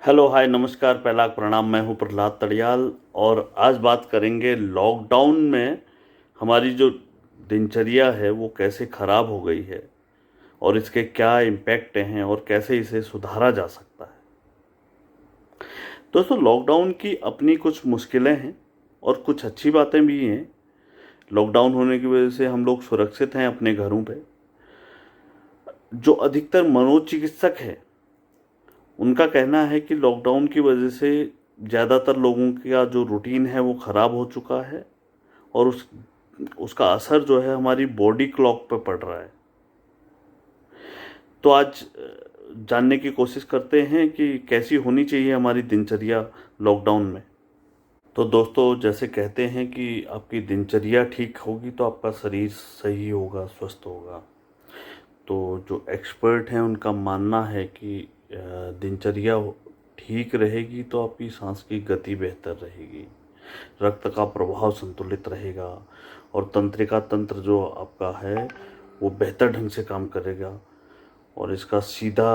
Hello hi नमस्कार पहला प्रणाम। मैं हूं प्रहलाद तड़ियाल और आज बात करेंगे लॉकडाउन में हमारी जो दिनचर्या है वो कैसे ख़राब हो गई है और इसके क्या इम्पैक्ट हैं और कैसे इसे सुधारा जा सकता है। दोस्तों, लॉकडाउन की अपनी कुछ मुश्किलें हैं और कुछ अच्छी बातें भी हैं। लॉकडाउन होने की वजह से हम लोग सुरक्षित हैं अपने घरों पे। जो अधिकतर मनोचिकित्सक हैं उनका कहना है कि लॉकडाउन की वजह से ज़्यादातर लोगों का जो रूटीन है वो ख़राब हो चुका है और उसका असर जो है हमारी बॉडी क्लॉक पे पड़ रहा है। तो आज जानने की कोशिश करते हैं कि कैसी होनी चाहिए हमारी दिनचर्या लॉकडाउन में। तो दोस्तों, जैसे कहते हैं कि आपकी दिनचर्या ठीक होगी तो आपका शरीर सही होगा, स्वस्थ होगा। तो जो एक्सपर्ट हैं उनका मानना है कि दिनचर्या ठीक रहेगी तो आपकी सांस की गति बेहतर रहेगी, रक्त का प्रवाह संतुलित रहेगा और तंत्रिका तंत्र जो आपका है वो बेहतर ढंग से काम करेगा और इसका सीधा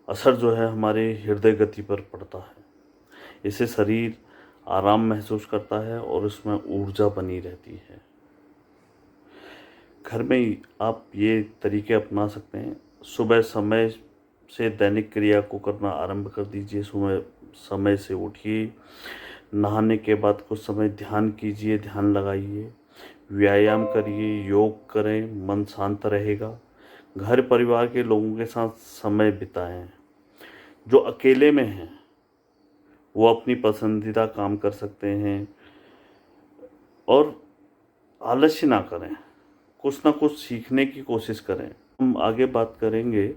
असर जो है हमारे हृदय गति पर पड़ता है। इससे शरीर आराम महसूस करता है और उसमें ऊर्जा बनी रहती है। घर में ही आप ये तरीके अपना सकते हैं। सुबह समय से दैनिक क्रिया को करना आरंभ कर दीजिए। सुबह समय से उठिए, नहाने के बाद कुछ समय ध्यान कीजिए, ध्यान लगाइए, व्यायाम करिए, योग करें, मन शांत रहेगा। घर परिवार के लोगों के साथ समय बिताएं। जो अकेले में हैं वो अपनी पसंदीदा काम कर सकते हैं और आलस्य ना करें, कुछ ना कुछ सीखने की कोशिश करें। हम आगे बात करेंगे।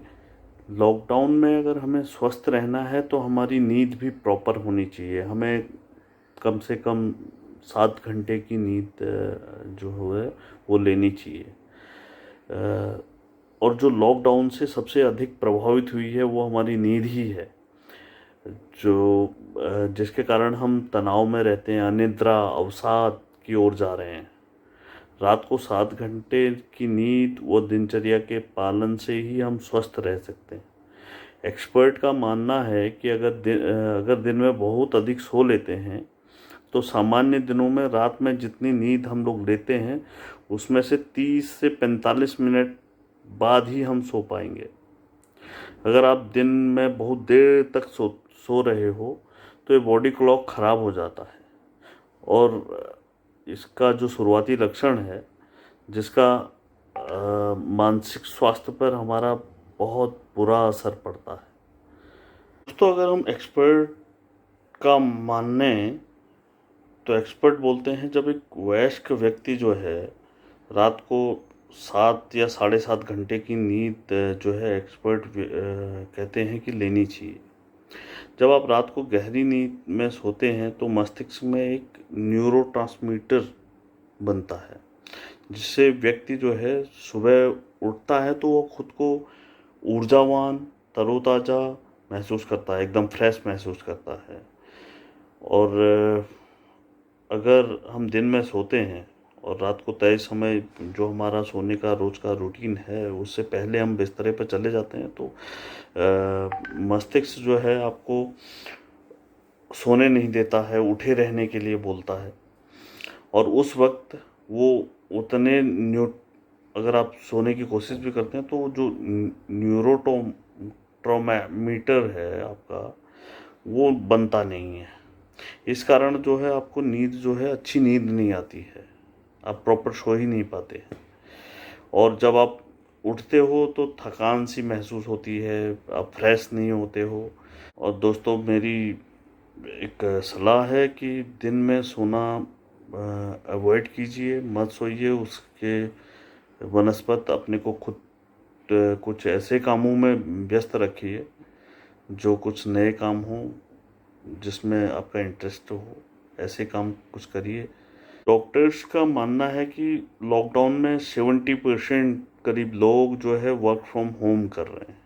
लॉकडाउन में अगर हमें स्वस्थ रहना है तो हमारी नींद भी प्रॉपर होनी चाहिए। हमें कम से कम 7 घंटे की नींद जो है वो लेनी चाहिए। और जो लॉकडाउन से सबसे अधिक प्रभावित हुई है वो हमारी नींद ही है, जो जिसके कारण हम तनाव में रहते हैं, अनिद्रा अवसाद की ओर जा रहे हैं। रात को 7 घंटे की नींद व दिनचर्या के पालन से ही हम स्वस्थ रह सकते हैं। एक्सपर्ट का मानना है कि अगर दिन में बहुत अधिक सो लेते हैं तो सामान्य दिनों में रात में जितनी नींद हम लोग लेते हैं उसमें से 30 से 45 मिनट बाद ही हम सो पाएंगे। अगर आप दिन में बहुत देर तक सो रहे हो तो ये बॉडी क्लॉक ख़राब हो जाता है और इसका जो शुरुआती लक्षण है, जिसका मानसिक स्वास्थ्य पर हमारा बहुत बुरा असर पड़ता है। दोस्तों, अगर हम एक्सपर्ट का माने तो एक्सपर्ट बोलते हैं जब एक वयस्क व्यक्ति जो है रात को 7 या 7.5 घंटे की नींद जो है एक्सपर्ट कहते हैं कि लेनी चाहिए। जब आप रात को गहरी नींद में सोते हैं तो मस्तिष्क में एक न्यूरोट्रांसमीटर बनता है जिससे व्यक्ति जो है सुबह उठता है तो वो खुद को ऊर्जावान, तरोताज़ा महसूस करता है, एकदम फ्रेश महसूस करता है। और अगर हम दिन में सोते हैं और रात को तय समय जो हमारा सोने का रोज़ का रूटीन है उससे पहले हम बिस्तरे पर चले जाते हैं तो मस्तिष्क जो है आपको सोने नहीं देता है, उठे रहने के लिए बोलता है। और उस वक्त वो उतने अगर आप सोने की कोशिश भी करते हैं तो जो ट्रोमामीटर है आपका वो बनता नहीं है। इस कारण जो है आपको नींद जो है अच्छी नींद नहीं आती है, आप प्रॉपर सो ही नहीं पाते हैं। और जब आप उठते हो तो थकान सी महसूस होती है, आप फ्रेश नहीं होते हो। और दोस्तों, मेरी एक सलाह है कि दिन में सोना अवॉइड कीजिए, मत सोइए। उसके वनस्पत अपने को खुद कुछ ऐसे कामों में व्यस्त रखिए जो कुछ नए काम हो, जिसमें आपका इंटरेस्ट हो, ऐसे काम कुछ करिए। डॉक्टर्स का मानना है कि लॉकडाउन में 70% करीब लोग जो है वर्क फ्रॉम होम कर रहे हैं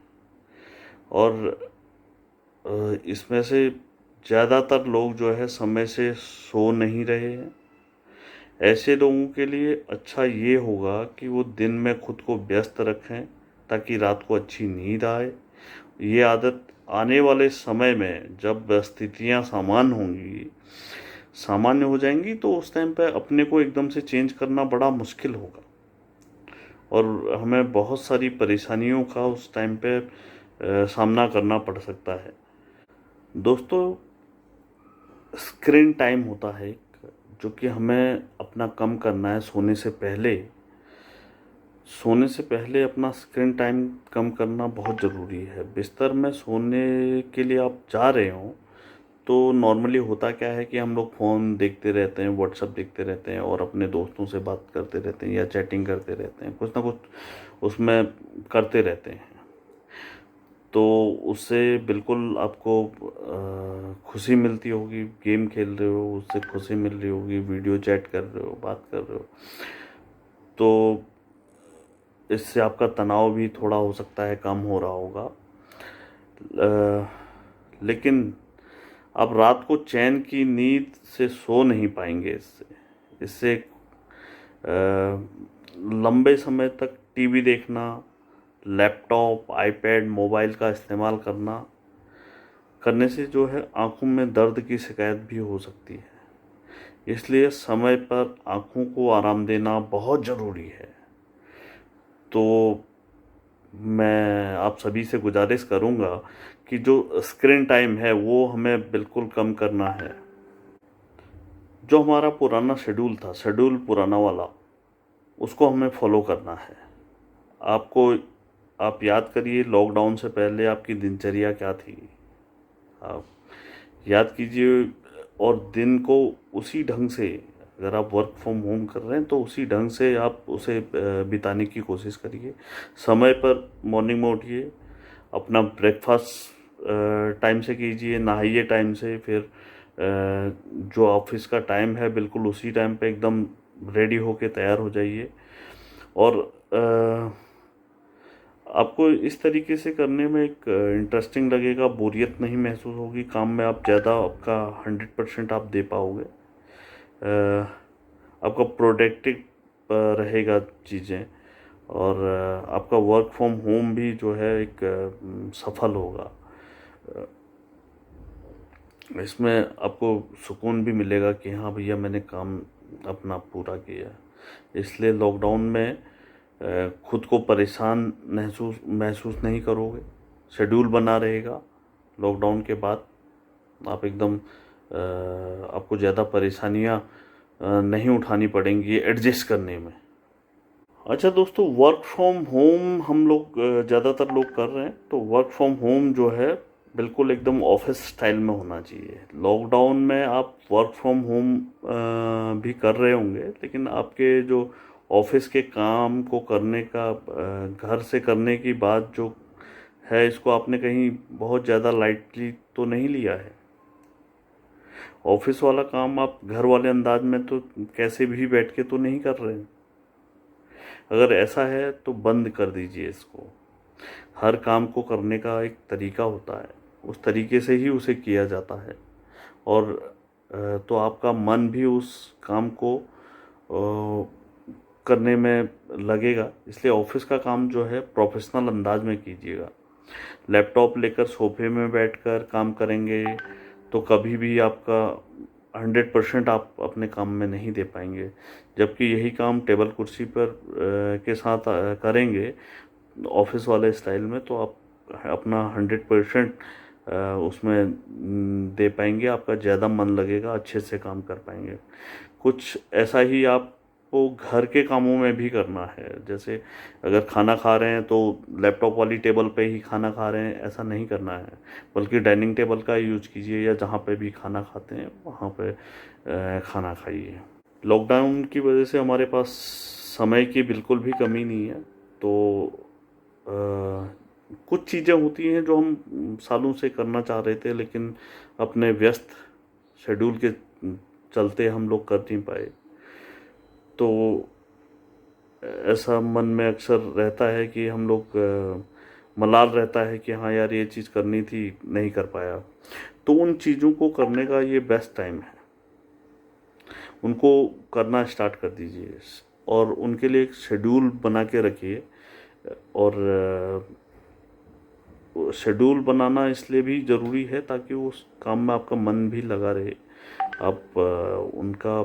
और इसमें से ज़्यादातर लोग जो है समय से सो नहीं रहे हैं। ऐसे लोगों के लिए अच्छा ये होगा कि वो दिन में खुद को व्यस्त रखें ताकि रात को अच्छी नींद आए। ये आदत आने वाले समय में जब स्थितियां सामान्य हो जाएंगी, तो उस टाइम पे अपने को एकदम से चेंज करना बड़ा मुश्किल होगा और हमें बहुत सारी परेशानियों का उस टाइम पे सामना करना पड़ सकता है। दोस्तों, स्क्रीन टाइम होता है एक, जो कि हमें अपना कम करना है। सोने से पहले अपना स्क्रीन टाइम कम करना बहुत ज़रूरी है। बिस्तर में सोने के लिए आप जा रहे हो तो नॉर्मली होता क्या है कि हम लोग फ़ोन देखते रहते हैं, व्हाट्सएप देखते रहते हैं और अपने दोस्तों से बात करते रहते हैं या चैटिंग करते रहते हैं, कुछ ना कुछ उसमें करते रहते हैं। तो उससे बिल्कुल आपको खुशी मिलती होगी। गेम खेल रहे हो, उससे खुशी मिल रही होगी, वीडियो चैट कर रहे हो, बात कर रहे हो, तो इससे आपका तनाव भी थोड़ा हो सकता है कम हो रहा होगा। लेकिन आप रात को चैन की नींद से सो नहीं पाएंगे। इससे लंबे समय तक टीवी देखना, लैपटॉप, आईपैड, मोबाइल का इस्तेमाल करने से जो है आँखों में दर्द की शिकायत भी हो सकती है। इसलिए समय पर आँखों को आराम देना बहुत ज़रूरी है। तो मैं आप सभी से गुजारिश करूँगा कि जो स्क्रीन टाइम है वो हमें बिल्कुल कम करना है। जो हमारा पुराना शेड्यूल पुराना वाला, उसको हमें फॉलो करना है। आपको आप याद करिए, लॉकडाउन से पहले आपकी दिनचर्या क्या थी, आप याद कीजिए और दिन को उसी ढंग से, अगर आप वर्क फ्रॉम होम कर रहे हैं तो उसी ढंग से आप उसे बिताने की कोशिश करिए। समय पर मॉर्निंग में उठिए, अपना ब्रेकफास्ट टाइम से कीजिए, नहाइए टाइम से, फिर जो ऑफिस का टाइम है बिल्कुल उसी टाइम पे एकदम रेडी होके तैयार हो जाइए। और आपको इस तरीके से करने में एक इंटरेस्टिंग लगेगा, बोरियत नहीं महसूस होगी, काम में आप ज़्यादा आपका 100% आप दे पाओगे। आपका प्रोडक्टिव रहेगा चीज़ें, और आपका वर्क फ्रॉम होम भी जो है एक सफल होगा। इसमें आपको सुकून भी मिलेगा कि हाँ भैया, मैंने काम अपना पूरा किया। इसलिए लॉकडाउन में खुद को परेशान महसूस नहीं करोगे। शेड्यूल बना रहेगा। लॉकडाउन के बाद आप एकदम आपको ज़्यादा परेशानियां नहीं उठानी पड़ेंगी एडजस्ट करने में। अच्छा दोस्तों, वर्क फ्रॉम होम हम लोग ज़्यादातर लोग कर रहे हैं, तो वर्क फ्रॉम होम जो है बिल्कुल एकदम ऑफिस स्टाइल में होना चाहिए। लॉकडाउन में आप वर्क फ्रॉम होम भी कर रहे होंगे, लेकिन आपके जो ऑफिस के काम को करने का घर से करने की बात जो है, इसको आपने कहीं बहुत ज़्यादा लाइटली तो नहीं लिया है। ऑफिस वाला काम आप घर वाले अंदाज में तो कैसे भी बैठ के तो नहीं कर रहे हैं। अगर ऐसा है तो बंद कर दीजिए इसको। हर काम को करने का एक तरीका होता है, उस तरीके से ही उसे किया जाता है, और तो आपका मन भी उस काम को करने में लगेगा। इसलिए ऑफिस का काम जो है प्रोफेशनल अंदाज में कीजिएगा। लैपटॉप लेकर सोफे में बैठकर काम करेंगे तो कभी भी आपका 100% आप अपने काम में नहीं दे पाएंगे। जबकि यही काम टेबल कुर्सी पर के साथ करेंगे ऑफिस वाले स्टाइल में, तो आप अपना 100% उसमें दे पाएंगे। आपका ज़्यादा मन लगेगा, अच्छे से काम कर पाएंगे। कुछ ऐसा ही आपको घर के कामों में भी करना है। जैसे अगर खाना खा रहे हैं तो लैपटॉप वाली टेबल पे ही खाना खा रहे हैं, ऐसा नहीं करना है, बल्कि डाइनिंग टेबल का यूज कीजिए, या जहाँ पे भी खाना खाते हैं वहाँ पे खाना खाइए। लॉकडाउन की वजह से हमारे पास समय की बिल्कुल भी कमी नहीं है। तो कुछ चीज़ें होती हैं जो हम सालों से करना चाह रहे थे, लेकिन अपने व्यस्त शेड्यूल के चलते हम लोग कर नहीं पाए। तो ऐसा मन में अक्सर रहता है कि हम लोग मलाल रहता है कि हाँ यार, ये चीज़ करनी थी, नहीं कर पाया। तो उन चीज़ों को करने का ये बेस्ट टाइम है। उनको करना स्टार्ट कर दीजिए और उनके लिए एक शेड्यूल बना के रखिए। और शेड्यूल बनाना इसलिए भी ज़रूरी है ताकि उस काम में आपका मन भी लगा रहे। आप उनका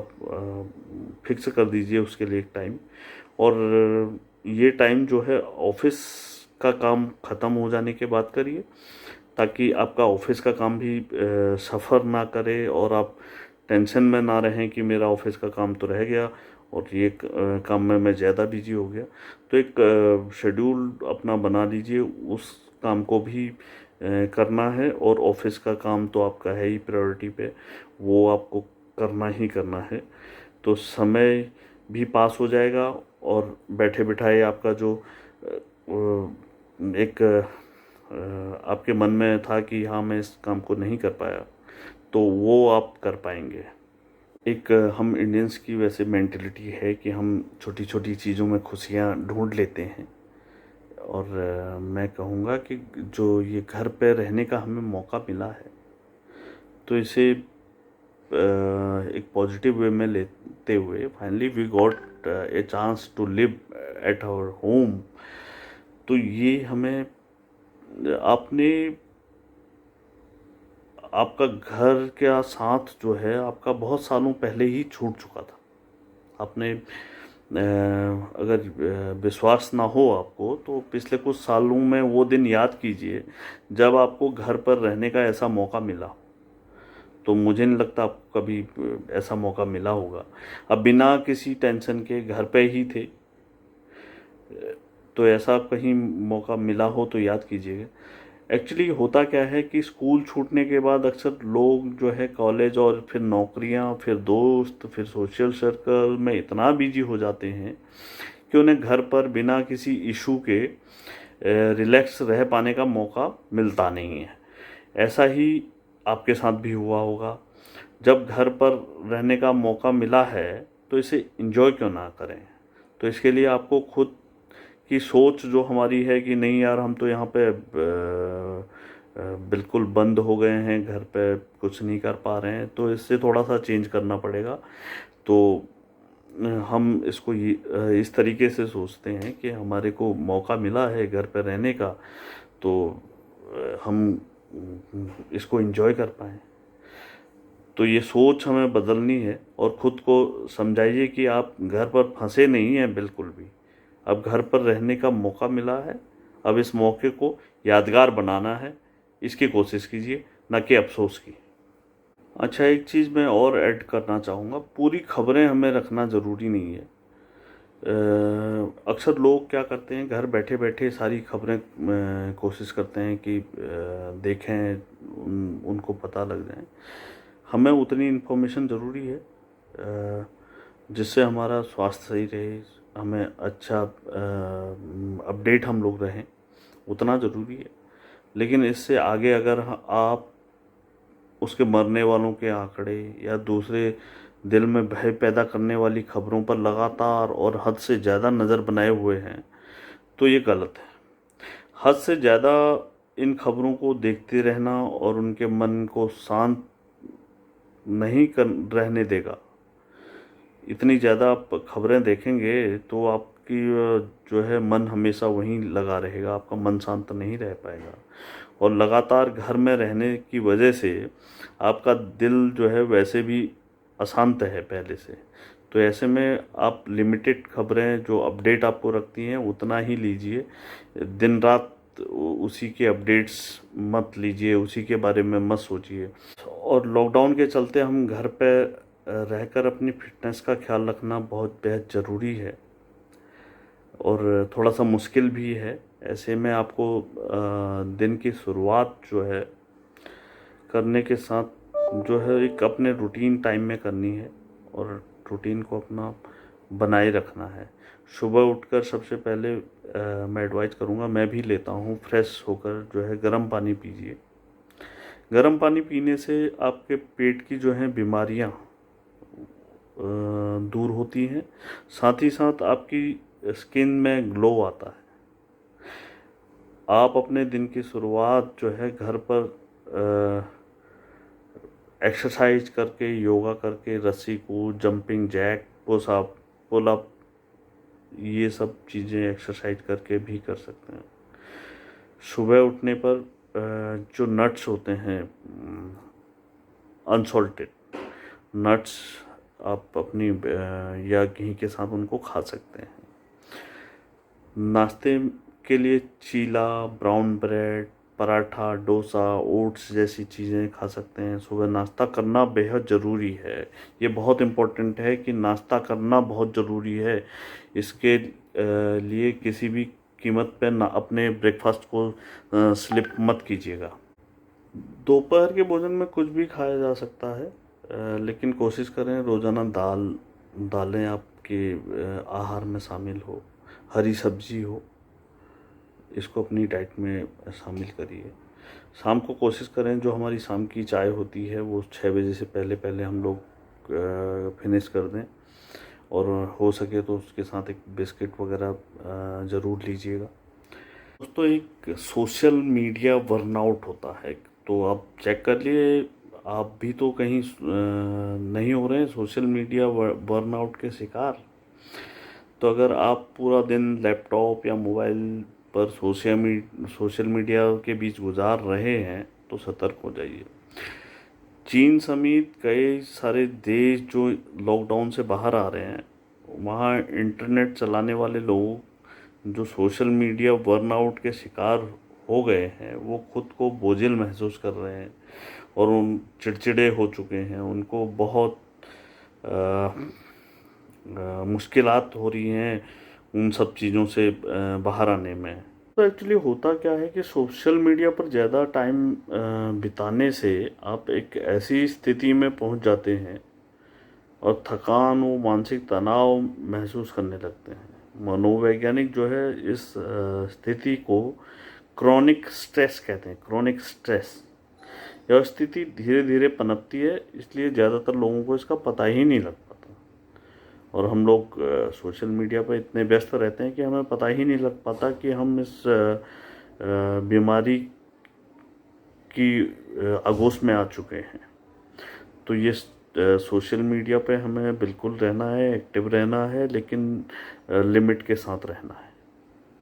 फिक्स कर दीजिए उसके लिए एक टाइम, और ये टाइम जो है ऑफिस का काम ख़त्म हो जाने के बाद करिए, ताकि आपका ऑफिस का काम भी सफ़र ना करे और आप टेंशन में ना रहें कि मेरा ऑफिस का काम तो रह गया और ये काम में मैं ज़्यादा बिजी हो गया। तो एक शेड्यूल अपना बना लीजिए, उस काम को भी करना है, और ऑफिस का काम तो आपका है ही प्रायोरिटी पे, वो आपको करना ही करना है। तो समय भी पास हो जाएगा, और बैठे बिठाए आपका जो एक आपके मन में था कि हाँ मैं इस काम को नहीं कर पाया, तो वो आप कर पाएंगे। एक हम इंडियंस की वैसे मेंटेलिटी है कि हम छोटी छोटी चीज़ों में खुशियाँ ढूंढ लेते हैं, और मैं कहूँगा कि जो ये घर पे रहने का हमें मौका मिला है, तो इसे एक पॉजिटिव वे में लेते हुए, finally we got a chance to live at our home, तो ये हमें आपने आपका घर का साथ जो है आपका बहुत सालों पहले ही छूट चुका था। आपने अगर विश्वास ना हो आपको, तो पिछले कुछ सालों में वो दिन याद कीजिए जब आपको घर पर रहने का ऐसा मौका मिला। तो मुझे नहीं लगता आपको कभी ऐसा मौका मिला होगा। अब बिना किसी टेंशन के घर पे ही थे, तो ऐसा कहीं मौका मिला हो तो याद कीजिएगा। एक्चुअली होता क्या है कि स्कूल छूटने के बाद अक्सर लोग जो है कॉलेज और फिर नौकरियां, फिर दोस्त, फिर सोशल सर्कल में इतना बिजी हो जाते हैं कि उन्हें घर पर बिना किसी इशू के रिलैक्स रह पाने का मौका मिलता नहीं है। ऐसा ही आपके साथ भी हुआ होगा। जब घर पर रहने का मौका मिला है तो इसे एंजॉय क्यों ना करें। तो इसके लिए आपको खुद की सोच जो हमारी है कि नहीं यार हम तो यहाँ पे बिल्कुल बंद हो गए हैं, घर पे कुछ नहीं कर पा रहे हैं, तो इससे थोड़ा सा चेंज करना पड़ेगा। तो हम इसको इस तरीके से सोचते हैं कि हमारे को मौका मिला है घर पे रहने का, तो हम इसको एंजॉय कर पाएँ। तो ये सोच हमें बदलनी है, और ख़ुद को समझाइए कि आप घर पर फंसे नहीं हैं बिल्कुल भी। अब घर पर रहने का मौका मिला है, अब इस मौके को यादगार बनाना है, इसकी कोशिश कीजिए, ना कि अफसोस की। अच्छा, एक चीज़ मैं और ऐड करना चाहूँगा, पूरी खबरें हमें रखना ज़रूरी नहीं है। अक्सर लोग क्या करते हैं, घर बैठे बैठे सारी खबरें कोशिश करते हैं कि देखें, उनको पता लग जाए। हमें उतनी इन्फॉर्मेशन ज़रूरी है जिससे हमारा स्वास्थ्य सही रहे, हमें अच्छा अपडेट हम लोग रहें, उतना ज़रूरी है। लेकिन इससे आगे अगर आप उसके मरने वालों के आंकड़े या दूसरे दिल में भय पैदा करने वाली खबरों पर लगातार और हद से ज़्यादा नज़र बनाए हुए हैं, तो ये गलत है। हद से ज़्यादा इन खबरों को देखते रहना और उनके मन को शांत नहीं कर रहने देगा। इतनी ज़्यादा आप खबरें देखेंगे तो आपकी जो है मन हमेशा वहीं लगा रहेगा, आपका मन शांत नहीं रह पाएगा। और लगातार घर में रहने की वजह से आपका दिल जो है वैसे भी अशांत है पहले से। तो ऐसे में आप लिमिटेड खबरें जो अपडेट आपको रखती हैं उतना ही लीजिए, दिन रात उसी के अपडेट्स मत लीजिए, उसी के बारे में मत सोचिए। और लॉकडाउन के चलते हम घर पे रहकर अपनी फिटनेस का ख्याल रखना बहुत बेहद ज़रूरी है, और थोड़ा सा मुश्किल भी है। ऐसे में आपको दिन की शुरुआत जो है करने के साथ जो है एक अपने रूटीन टाइम में करनी है, और रूटीन को अपना बनाए रखना है। सुबह उठकर सबसे पहले मैं एडवाइस करूँगा, मैं भी लेता हूँ, फ्रेश होकर जो है गर्म पानी पीजिए। गर्म पानी पीने से आपके पेट की जो हैं बीमारियाँ दूर होती हैं, साथ ही साथ आपकी स्किन में ग्लो आता है। आप अपने दिन की शुरुआत जो है घर पर एक्सरसाइज करके, योगा करके, रस्सी कूद, jumping jack, pushup, pull up, ये सब चीज़ें एक्सरसाइज करके भी कर सकते हैं। सुबह उठने पर जो नट्स होते हैं, अनसॉल्टेड नट्स, आप अपनी या घी के साथ उनको खा सकते हैं। नाश्ते के लिए cheela, brown bread, paratha, dosa, oats जैसी चीज़ें खा सकते हैं। सुबह नाश्ता करना बेहद ज़रूरी है। ये बहुत इम्पोर्टेंट है कि नाश्ता करना बहुत ज़रूरी है। इसके लिए किसी भी कीमत पे ना अपने ब्रेकफास्ट को स्लिप मत कीजिएगा। दोपहर के भोजन में कुछ भी खाया जा सकता है, लेकिन कोशिश करें रोज़ाना दालें आपके आहार में शामिल हो, हरी सब्जी हो, इसको अपनी डाइट में शामिल करिए। शाम को कोशिश करें जो हमारी शाम की चाय होती है वो 6 बजे से पहले पहले हम लोग फिनिश कर दें, और हो सके तो उसके साथ एक बिस्किट वगैरह ज़रूर लीजिएगा। दोस्तों, एक सोशल मीडिया बर्नआउट होता है, तो आप चेक कर लिए आप भी तो कहीं नहीं हो रहे हैं सोशल मीडिया बर्नआउट के शिकार। तो अगर आप पूरा दिन लैपटॉप या मोबाइल पर सोशल मीडिया के बीच गुजार रहे हैं तो सतर्क हो जाइए। चीन समेत कई सारे देश जो लॉकडाउन से बाहर आ रहे हैं, वहाँ इंटरनेट चलाने वाले लोग जो सोशल मीडिया बर्नआउट के शिकार हो गए हैं, वो खुद को बोझिल महसूस कर रहे हैं और उन चिड़चिड़े हो चुके हैं। उनको बहुत मुश्किलात हो रही हैं उन सब चीज़ों से बाहर आने में। तो एक्चुअली होता क्या है कि सोशल मीडिया पर ज़्यादा टाइम बिताने से आप एक ऐसी स्थिति में पहुंच जाते हैं और थकान और मानसिक तनाव महसूस करने लगते हैं। मनोवैज्ञानिक जो है इस स्थिति को क्रोनिक स्ट्रेस कहते हैं। क्रोनिक स्ट्रेस, यह स्थिति धीरे धीरे पनपती है, इसलिए ज़्यादातर लोगों को इसका पता ही नहीं लग पाता। और हम लोग सोशल मीडिया पर इतने व्यस्त रहते हैं कि हमें पता ही नहीं लग पाता कि हम इस बीमारी की आगोश में आ चुके हैं। तो ये सोशल मीडिया पे हमें बिल्कुल रहना है, एक्टिव रहना है, लेकिन लिमिट के साथ रहना है।